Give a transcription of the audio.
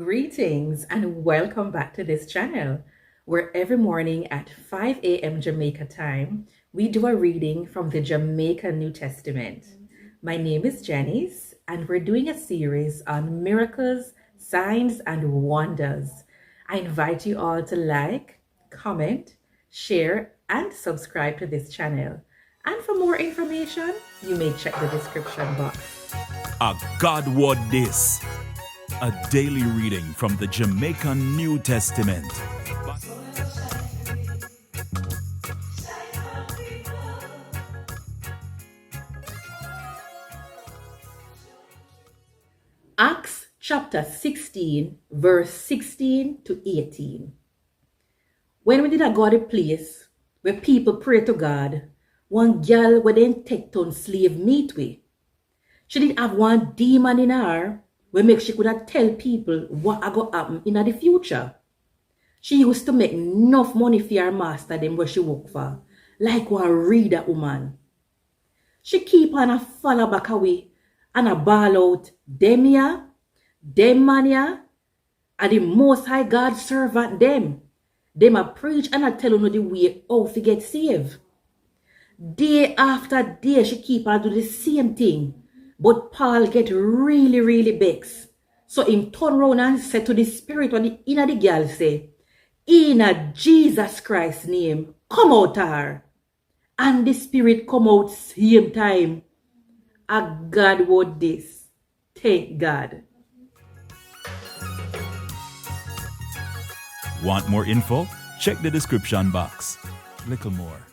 Greetings and welcome back to this channel, where every morning at 5 a.m. Jamaica time, we do a reading from the Jamaican New Testament. My name is Janice, and we're doing a series on miracles, signs, and wonders. I invite you all to like, comment, share, and subscribe to this channel. And for more information, you may check the description box. A God Word This, a daily reading from the Jamaican New Testament. Acts chapter 16, verse 16 to 18. When we did go to the place where people pray to God, one girl where they take on slave meet with. She did have one demon in her where make she could not tell people what a go happen in the future. She used to make enough money for her master them where she work for, like one reader woman. She keep on a follow back away and a ball out, them ya, them man ya, and the Most High God servant them. Them a preach and a tell you the way how to get saved. Day after day she keep on do the same thing. But Paul get really vexed. So him turn around and said to the spirit on the inner the girl, say, in a Jesus Christ's name, come out her. And the spirit come out same time. A God Word This. Thank God. Want more info? Check the description box. Little more.